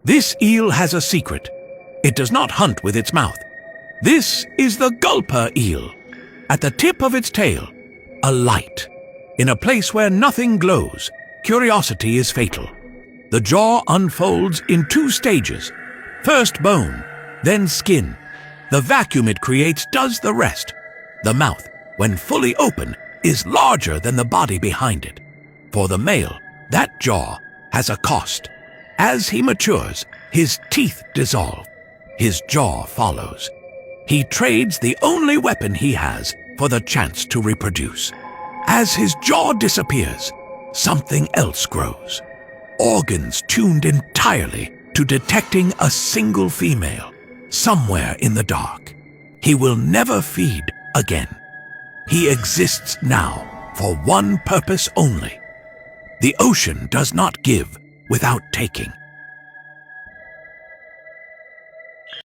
This eel has a secret. It does not hunt with its mouth. This is the gulper eel. At the tip of its tail, a light. In a place where nothing glows, curiosity is fatal. The jaw unfolds in 2 stages. First bone, then skin. The vacuum it creates does the rest. The mouth, when fully open, is larger than the body behind it. For the male, that jaw has a cost. As he matures, his teeth dissolve. His jaw follows. He trades the only weapon he has for the chance to reproduce. As his jaw disappears, something else grows. Organs tuned entirely to detecting a single female, somewhere in the dark. He will never feed again. He exists now for one purpose only. The ocean does not give without taking.